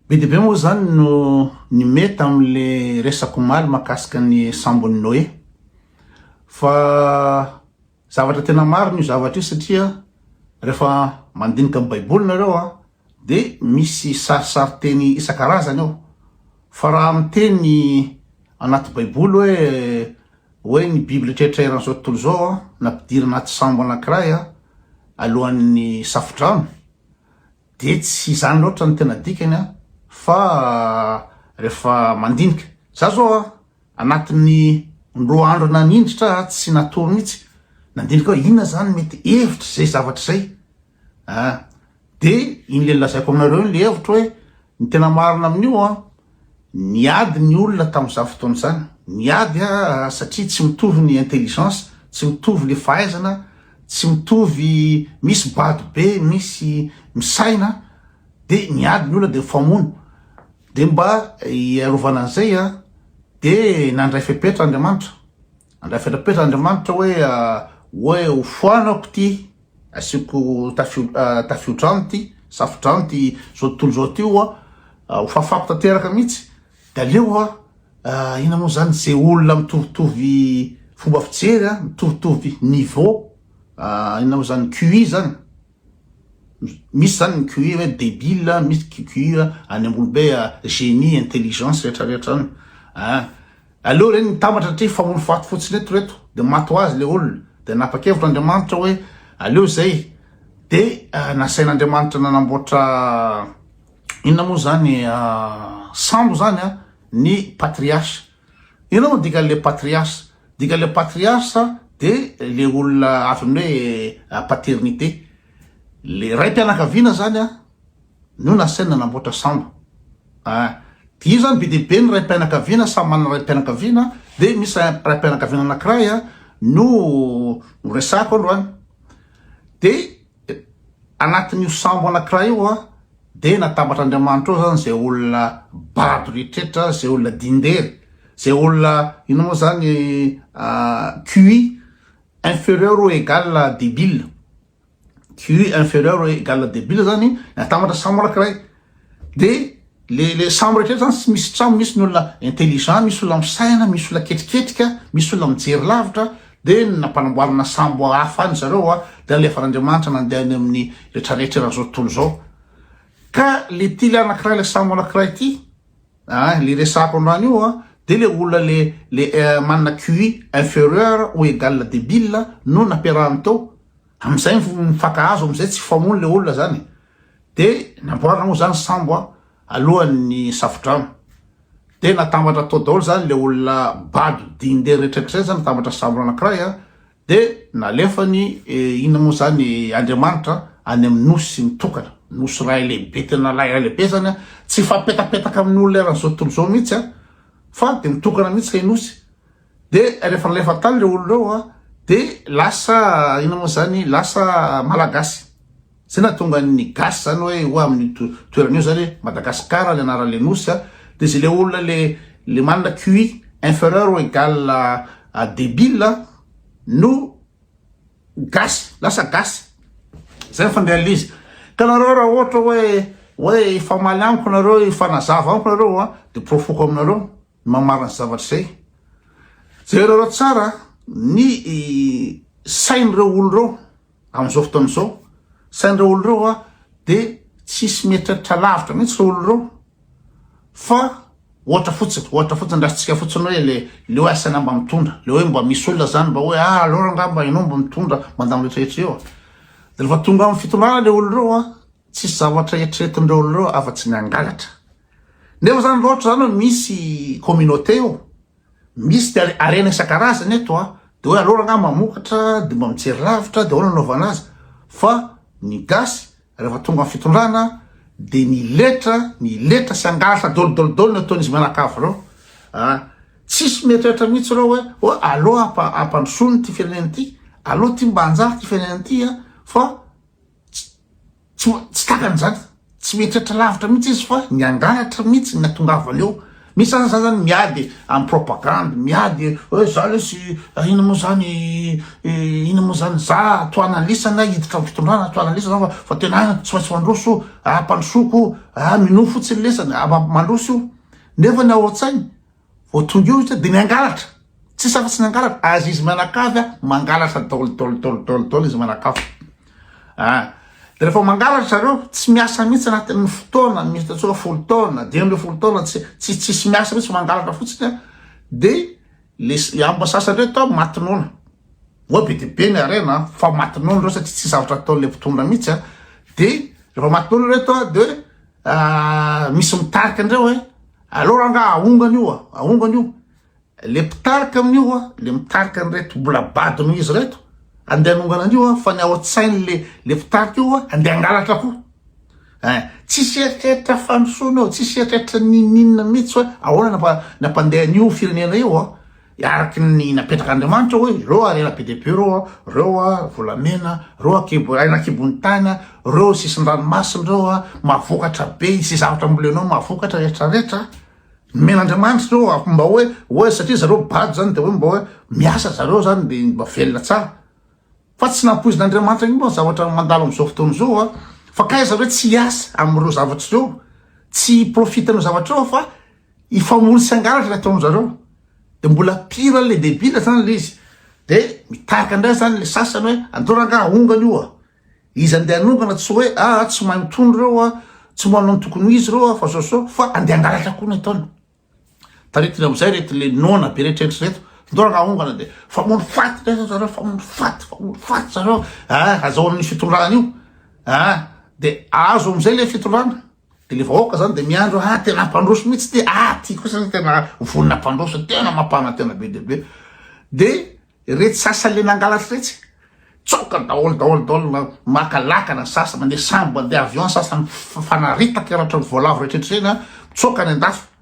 Be de be moa zany no ny meta am'le resako maly makasika ny sambon'ny Noé. Fa zavatra tena marina io zavatra io satria rehefa mandinika amin'ny baiboly nareo de misy sarisary-teny isan-karazany ao. Fa raha amin'ny teny anaty baiboly hoe ny Bible tretrairana zao tontolo zao nampidiry anaty sambo anankiray alohan'ny safodrano, de tsy zany loatra ny tena dikany fa rehefa mandinika. Za zao anatin'ny 2 andro nanindritra tsy natory mihitsy nandinika hoe inona zany mety hevitra zay zavatra zay. De iny le lazaiko aminareo iny le hevitra hoe ny tena marina amin'io niady ny olona tamin'izany fotoana zany. Niady satria tsy mitovy ny intelligence, tsy mitovy le fahaizana, tsy mitovy, misy bado be, misy misaina, de niady ny olona de famono. De mba iarovana an'izay de nandray fepetra Andriamanitra. Nandray fepetra Andriamanitra hoe hofoanako ty, asiko tafio-drano ty, safo-drano ty zao tontolo zao ty ho fafako tanteraka mihitsy. De aleo ina moa zany zay olona mitovitovy fomba fijery, mitovitovy niveau, ina moa zany QI zany. Misy zany ny QI hoe débile, misy QI any ambolobe génie, intelligence rehetrarehetra any. Aleo reny mitambatra hatria famono faty fotsiny reto de maty ho azy le olona. De napakevitra Andriamanitra hoe aleo zay. De nasain'Andriamanitra nanamboatra inona moa zany sambo zany ny patriarche. Ina moa dikan'le patriarche? Dikan'le patriarche de le olona avy amin'ny hoe paternité. Le ray mpianakaviana zany no nasaina nanamboatra sambo. De io zany be de be ny ray mpianakaviana, samy manana ray mpianakaviana, de misy ray mpianakaviana anankiray no resako androany. De anatin'io sambo anankiray io de natambatra Andriamanitra ao zany zay olona bado rehetrarehetra, zay olona dindery, zay olona ino moa zany QI inférieur ou égal à débile. QI inférieur ou égal à débile zany natambatra sambo anankiray. De le sambo rehetrarehetra zany tsy misy tramo, misy ny olona intelligent, misy olona misaina, misy olona ketriketrika, misy olona mijery lavitra. De nampanamboarana sambo hafa any zareo de alefan'Andriamanitra nandehany amin'ny rehetrarehetra raha zao tontolo zao. Ka le ty le anankiray le sambo anankiray ty, le resako androany io de le olona le manana QI inférieur ou égal à débile no nampiarahany tao. Am'izay mifakahazo, am'izay tsy famono le olona zany. De namboarana moa zany sambo alohan'ny safodrano. De natambatra tao daholo zany le olona bado dindery rehetrarehetra zany natambatra sambo anankiray de nalefany ina moa zany Andriamanitra any amin'ny nosy mitokana. Nosy ray lehibe, tena ray lehibe zany tsy fampetapetaka amin'ny olona eran'izao tontolo zao mihitsy fa de mitokana mihitsy le nosy. De rehefa nalefa tany le olona reo de lasa ina moa zany lasa malagasy. Zay nahatonga ny gasy zany hoe amin'ny toerana io zany Madagasikara le anaran'le nosy de zay le olona le manana QI inférieur ou égal à débile no gasy, lasa gasy. Zay fandehan'izy izy. Ka nareo raha ohatra hoe famaly amiko nareo, fanazava amiko nareo de profoko aminareo mamarina zavatra zay. Zay nareo tsara ny sain'ireo olo reo am'izao fotoana zao. Sain'ireo olo reo de tsisy mieritreritra lavitra mihitsy reo olo reo. Fa ohatra fotsiny rasintsika fotsiny hoe le hoe asaina mba mitondra, le hoe mba misy olona zany mba hoe alora ngamba ianao mba mitondra mandamy rehetrarehetra eo. De rehefa tonga amin'ny fitondrana le olo reo tsisy zavatra eritreretin'ireo olo reo afa-tsy ny angalatra. Nefa zany loatra zany misy communauté eo, misy de arena isan-karazany eto de hoe alora ngamba mamokatra de mba mijery lavitra de ahoana anaovana azy. Fa ny gasy rehefa tonga amin'ny fitondrana de ny letra sy angalatra dolodolodolo ny ataon'izy mianakavy reo. Tsisy mieritreritra mihitsy reo hoe aloha ampandrosony ty fireneny ty, aloha ty mba anjary ty fireneny ty fa tsy takan'izany, tsy mieritreritra lavitra mihitsy izy fa ny angalatra mihitsy ny natongavany eo. misy sasa zany miady amin'ny propagande miady hoe za lesy ina moa zany za toanalisana hiditra amin'ny fitondrana toanalisana fa tena tsy maintsy mandroso mpandrosoko minofo fotsiny lesana mandroso io nefa ny ao an-tsainy vao tonga io de miangalatra tsy safa-tsy miangalatra azy izy manakavy mangalatra dolo izy manakavy de rehefa mangalatra zareo tsy miasa mihitsy anatin'ny fotoana misy tatsoa folo taona 12 taona tsisy miasa mihitsy mangalatra fotsiny de le amba sasany reto matinona oa be de be ny arena fa matinona reo satria tsy zavatra ataon'le mpitondra mihitsy de rehefa matinona reto de misy mitarika andreo hoe allo ranga aongany io le mpitarika amin'io le mitarika an'ireto mbola badino izy reto andeha anongana an'io fa ny ao an-tsainy le fitarika io andeha angalatra koa tsisy eritreritra fandrosoana eo tsisy eritreritra ninina mihitsy hoe ahoana nampandeha an'io firenena io araky ny napetraka Andriamanitra hoe reo arena be de be reo volamena reo aina akibony tany reo sisin-dranomasina reo mavokatra be sy zavatra ambolenao mavokatra rehetrarehetra men'Andriamanitra reo mba hoe satria zareo bady zany de hoe mba hoe miasa zareo zany de mba velona tsara fa tsy nampoizin'Andriamanitra igny moa zavatra mandalo am'izao fotoana zao fa kaiza hoe tsy hiasa am'ireo zavatra reo tsy profitan'ireo zavatra reo fa ifamoly sy angalatra le ataony zareo de mbola pire le débile zany le izy de mitarika ndray zany le sasany hoe andoranga ongany io izy andeha anongana tsy hoe tsy mahay mitondro reo tsy manao ny tokony izy reo fa so fa andeha angalatra koa ny ataony taretiny am'izay reto le nona be rehetrrehetra reto ndoranga ongana de famono faty reto zareo famono faty zareo azahoan'ny fitondrana io de azo am'izay le fitondrana de le vahoaka zany de miandro tena mpandroso mihitsy de ty kosa tena vonina mpandroso tena mampana tena be de be de rety sasa le nangalatra retsy tsoka daholo makalakana sasa mandeha sambo mandeha avion sasa fanaritaka aratra ny voalavo rehetrrehetra tsoka ny andafo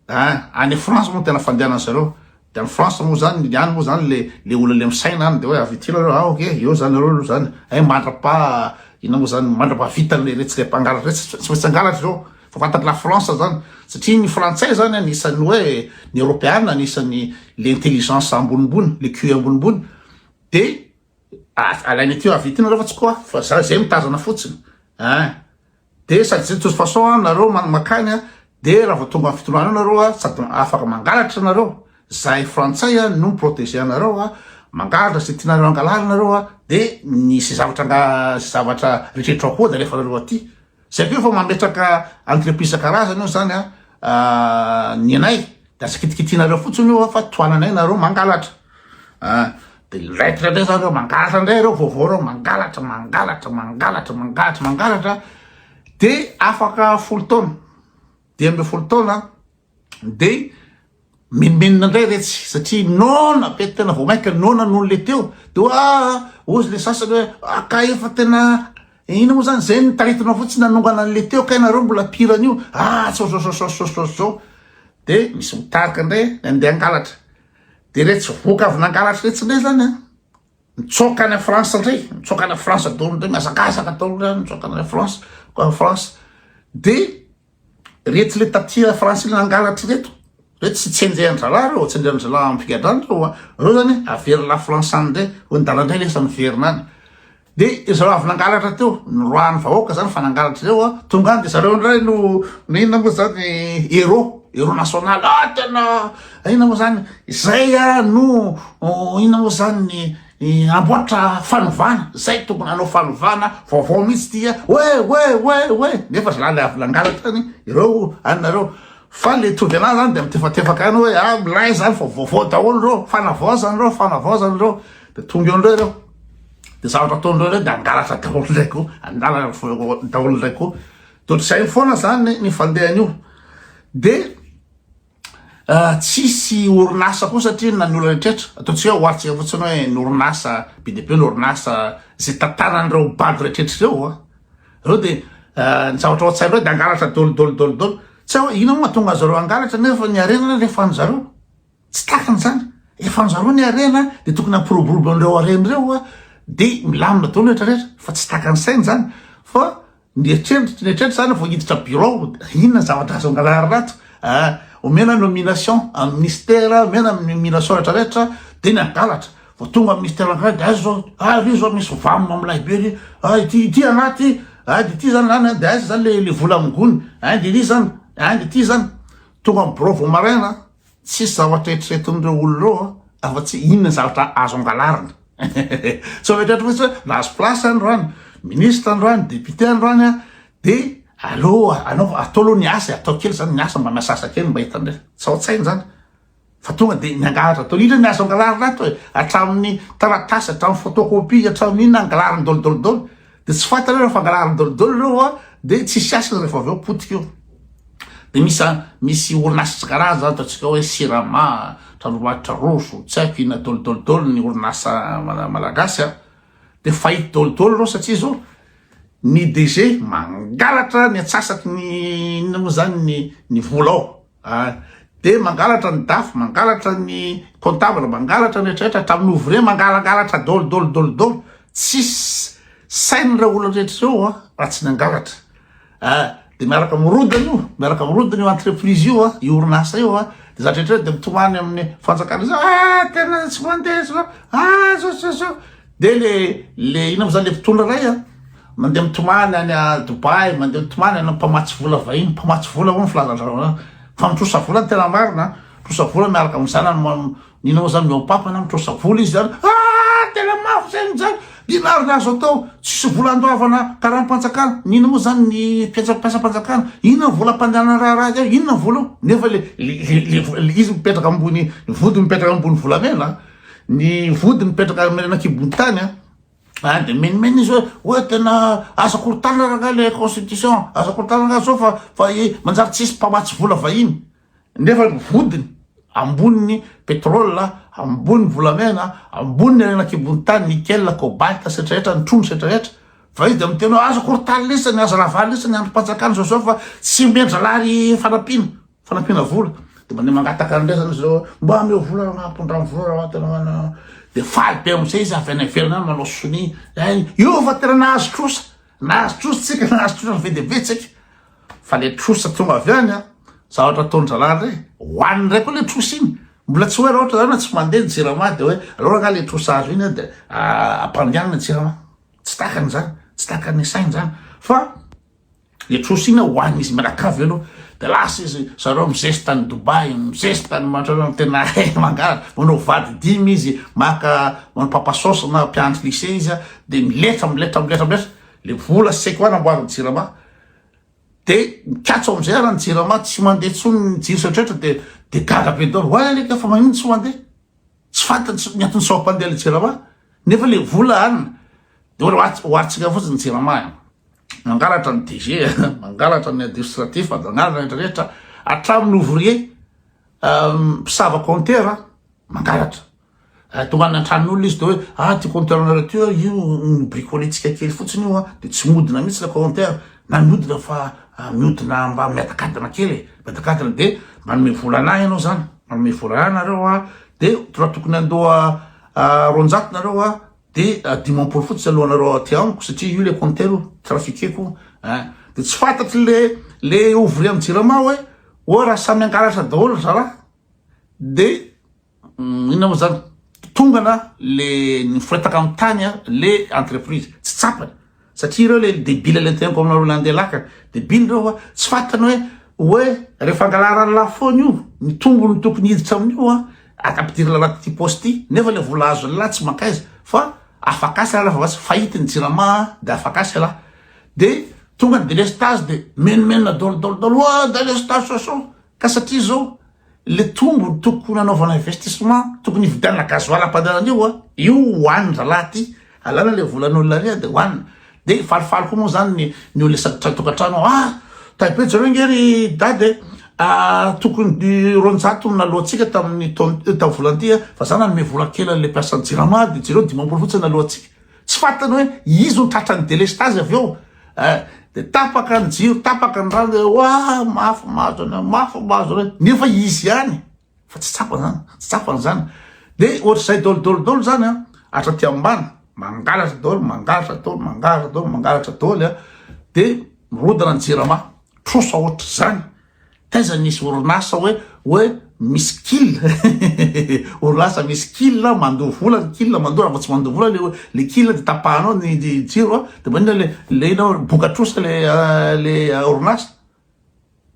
any France moa tena fandehana zareo de any France moa zany any moa zany le olona le misaina any de hoe avitina reo ok eo zany reo zany mandrapa ina moa zany mandrapa-vita le retsika mpangalatra retsy tsy maintsy angalatra reo fa fantatra la France zany satria ny frantsay zany anisan'ny hoe ny européenne anisan'ny le intelligence ambonimbony le QI ambonimbony de alainy ty avitina reo fa tsy koa fa zay mitazana fotsiny de sady zay de toute façon nareo makany de raha vao tonga amin'ny fitondrana nareo sady afaka mangalatra nareo zay frantsay no miprotege anareo mangalatra sy tianareo angalala nareo de nisy zavatra rehetrrehetra koa da rehefa nareo aty zay koa fa mametraka entreprise karazany io zany ny anay de asa kitikitinareo fotsiny io fa toananay nareo mangalatra de raitra ndray zany reo mangalatra ndray reo vaovao reo mangalatra de afaka folo taona 12 taona de menimenina ndray retsy satria nona be tena vao mainka nona noho le teo de ozy le sasany hoe ka efa tena ina moa zany zay nitaritinao fotsiny nanongana an'le teo ka nareo mbola piran'io so de misy mitarika ndray andeha angalatra de retsy voka avy nangalatra retsy ndray zany mitsoka any France ndray mitsoka any France ataony ndray miazakazaka ataony ndray mitsoka any France France de retsy le tatia France le nangalatra reto tsy tsenjehan-dralahy reo tsenjehan-dralahy amin'ny figadrany reo zany avery la France any ndray ho ndalandray lesa miverina any de zareo avy nangalatra teo nyroany vahoaka zany fa nangalatra reo tonga any de zareo ndray no inona moa zany héros national tena ina moa zany zay no ina moa zany amboatra fanovana zay tokony anao fanovana vaovao mihitsy tia hoe nefa zalahy le avy nangalatra any ireo anareo fa le tovy anazy zany de mitefatefaka any hoe milay zany fa vaovao daholo reo fanavaozany reo de tonga eo ndreo reo de zavatra ataondreo reo de angalatra daholo ndray koa andala daholo ndray koa totr'izay foana zany ny fandehan'io de tsisy orinasa koa satria na ny olona rehetrrehetra ataontsika hoe oharitsika fotsiny hoe ny orinasa be de be ny orinasa zay tantanan'ireo bady rehetrrehetra reo de ny zavatra ohatsain'reo de angalatra dolo tsy hoe ina moa tonga zareo angalatra nefa ny arena rehefa an'zareo tsy takany zany efa an'zareo ny arena de tokony ampiroborobo an'ireo arena reo de milamina dolo rehetrarehetra fa tsy takany sainy zany fa ny eritreritry zany vao hiditra bureau inona zavatra azo angalary rato omena nomination amin'ny ministère mena nomination rehetrarehetra de ny angalatra vao tonga amin'ny ministère angaly de azo ry zao misy vamina amin'ny lahibe ry ity anaty de ity zany lany de azy zany le vola amingony de ry zany de ity zany tonga amin'ny bureau vao maraina tsisy zavatra eritreretin'ireo olo reo afa-tsy inona zavatra azo angalarina so metratra fotsy hoe nahazo place androany ministre androany député androany de aloha atao aloha ny asa atao kely zany ny asa mba miasasa kely mba hitandre saotsainy zany fa tonga de niangalatra atao indra ny azo angalarina ato hatramin'ny taratasy hatramin'ny photocopie hatramin'ny inona angalarin'ny dolodolodolo de tsy fantany rehefa angalarin'ny dolodolo reo de tsisy asa rehefa avy eo potika io de misy orinasa tsikaraza ataotsika hoe sirama tranombarotra roso tsy haiko ina dolodolodolo ny orinasa malagasy de fahity dolodolo reo satria zao ny DG mangalatra ny atsasaky ny inona moa zany ny vola ao de mangalatra ny DAF mangalatra ny comptable mangalatra ny rehetrarehetra hatramin'ny ouvrier mangalangalatra dolodolodolodolo tsisy sain'ireo olo rehetra reo raha tsy nangalatra de miaraka mirodana io miaraka mirodana io entreprise io io orinasa io de za rehetra de mitomany amin'ny fanjakana zao tena tsy mandeha zao de le ina moa zany le mpitondra ray mandeha mitomany any Dubai mandeha mitomany any mpamatsy vola vahiny mpamatsy vola ho ny filazandrareo fa mitrosa vola ny tena marina mitrosa vola miaraka am'zany nina moa zany miopapana mitrosa vola izy zany tena mafy zany zany dinarina azo atao tsisy vola andoavana karaha mpanjakana nina moa zany ny mpiasa mpanjakana inona ny vola mpandehanana raha zay inona ny vola nefa le izy mipetraka ambony vody mipetraka ambony volamena ny vody mipetraka menakibony tany de menimeny izy hoe tena asa korotana raha le constitution asa korotana raha zao fa manjary tsisy mpamatsy vola vahiny nefa vodiny amboniny pétrole amboniny volamena amboniny menakibony tany nickel cobalt setrarehetra ny trondro setrarehetra fa izy de miteny asa korotana lesany asa ravany lesany andro mpanjakana zao fa tsy mendra lary fanampiana vola de mandeha mangataka andresany zao mba ameo vola ampondrany vola tena de faly be amizay izy avy any ivelany any manao soni io fa tena nahazo trosa tsika nahazo trosa ve de vetsaka fa le trosa tonga avy any zavatra ataondralany re hoaniny ray koa le trosa iny mbola tsy hoe raha ohatra zany tsy mandeha ny jirama de hoe alora nga le trosa azo iny de ampandianana ny jirama tsy takany zany tsy takany sainy zany fa le trosa iny hoaniny izy miarakavy aloha de lasa izy zareo mizesta ny Dubai mizesta ny mantrao tena mangalatra manao vady dimy izy maka manao papasaosy na mpianatry lycée izy de miletra le vola seky hoany amboariny jirama de mikatso amizay raha ny jirama tsy mandeha tsony ny jiro setrarehetra de gaga be dolo hoany aleka fa magnino tsy mandeha tsy fantany miantony sao mpandeha le jirama nefa le vola anina de hoaritsika fotsiny jirama mangalatra ny DG mangalatra ny administratif mangalatra ny rehetra hatramin'ny ouvrier mpisava compteur mangalatra tonga any antranon'olona izy de hoe ty compteur nareo ty io bricoletsika kely fotsiny io de tsy modina mihitsy le compteur na miodina fa miodina mba miadakadana kely miadakadana de manome vola anay ianao zany manome vola anay nareo de raha tokony andoha roanjato nareo de dimampolo fotsy alohanareo ty amiko satria io le compteur trafikeko de tsy fantatry le ouvrier amy jirama hoe raha samy angalatra daholo zara de inona moa zany tongana ny foretaka amy tany le entreprise tsy tsapany satria reo le debile le tenako aminareo landeha laka debile reo tsy fantany hoe rehefa angalarany lafony io ny tombony tokony hiditra amin'io ampidira lanaty ty poste ty nefa le vola azo lahy tsy mankaiza fa afakasy raha fa fahity ny jirama de afakasy raha de tonga ny délestage de menomenona dolodolodolo délestage soso ka satria zao le tombo tokony anaovana investissement tokony hividianana gasoil ampandehanan'io io hoaniny zalahy ty alana le volan'olona ria de hoanina de falifaly koa moa zany ny olona tokantrano taipe zareo ngery dady tokony ronjato naloatsika tamin'ny volanty fa zany anome vola kely le mpiasany jirama de jereo dimampolo fotsiny naloatsika tsy fantany hoe izy ho tratrany délestage avy eo de tapaka ny jiro tapaka ny rano de mafy mahazo re nefa izy ihany fa tsy tsapany zany de ohatr'izay dolodolodolo zany atraty ambany mangalatra dolo de mirodana ny jirama trosa ohatry zany taiza nisy orinasa hoe misy kil orinasa misy kil mandoa vola ny kil mandoa raha tsy mandoa vola le kil de tapahanao ny jiro de manina le inao bokatrosa le orinasa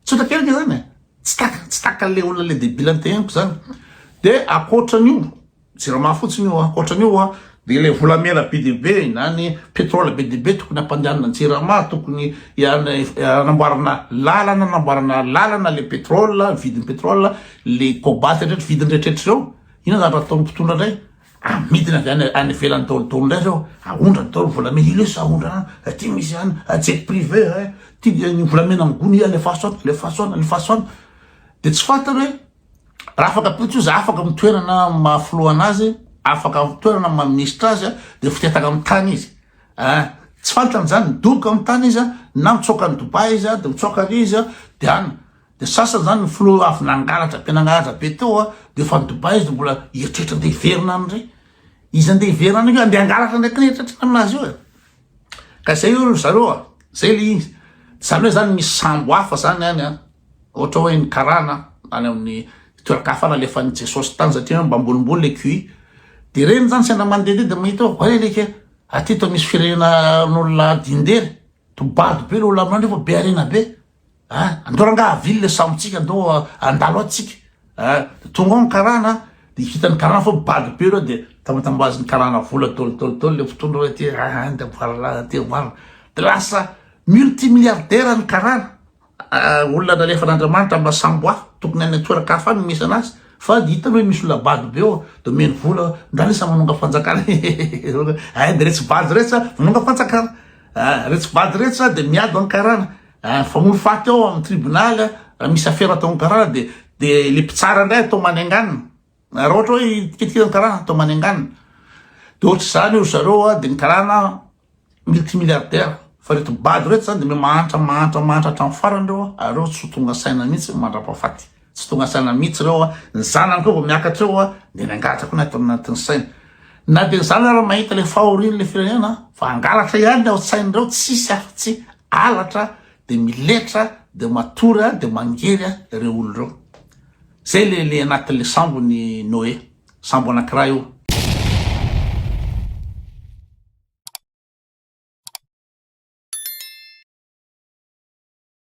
tsotra kely zany tsy taka le olona le débile antegnako zany de akoatran'io jirama fotsiny io akoatran'io de le volamena be deaibe na ny pétrole be deaibe tokony ampandehanana jirama tokony anamboarana lalana le pétrole vidin'ny pétrole le cobalt rehetra vidiny rehetrrehetra reo ina zany raha ataon'ny mpitondra ndray amidina avy any ivelany taolotolo ndray reo aondra ny taolo volamena ilesa aondra ty misy any jet privé ty ny volamena migony lefasoana de tsy fantany hoe raha afaka pitso za afaka mitoerana mafilo anazy afaka mitoerana maministra azy de fitetaka amin'ny tany izy tsy fantany zany midoboka amin'ny tany izy na mitsoka ny Dubai izy de mitsoka izy de any de sasany zany ny filo avy nangalatra be nangalatra be teo de fa ny Dubai izy de mbola eritreritra andeha hiverina any ndray izy andeha hiverina any io andeha angalatra ndraiky eritreritra aminazy io ka zay io zareo zay le izy zany hoe zany misy sambo hafa zany any ohatra hoe ny karana any amin'ny toerakafana lefa ny Jesosy tany satria mba ambonimbony le QI de reny zany sendra mandeha de mahita hoe leke aty misy firenena n'olona dindery tobado be le olona aminandro fa be arena be andao ranga avily le samotsika andao andalo atsika tonga ao ny karana de hitany karana fa bado be reo de tamatambazy ny karana vola tolotolotolo le fotondro hoe ty ty de lasa multimilliardaire ny karana olona nalefa n'Andriamanitra mba sambo hafa tokony any toerakafana ny misy anazy fa de hitany hoe misy olona bado be eo de meny vola ndralesa manonga fanjakana de retsy bady retsy manonga fanjakana retsy bady retsy de miady any karana famono faty ao amin'ny tribunal raha misy affaire atao ny karana de le mpitsara ndray atao manenganina raha ohatra hoe tikitiky karana atao manenganina de ohatra zany io zareo de ny karana multimilliardaire fa reto bady reto zany de mahantra hatramy farany reo areo tsy tonga saina mihitsy mandrapahafaty tsy tonga saina mihitsy reo ny zanany koa miakatra reo de nangalatra koa natao anatin'ny saina na de zany raha mahita le fahoriny le firenena fa angalatra ihany ao sain'ireo tsisy afa-tsy alatra de miletra de matory de mangery reo olo reo zay le anatin'le sambo ny Noé sambo anakira io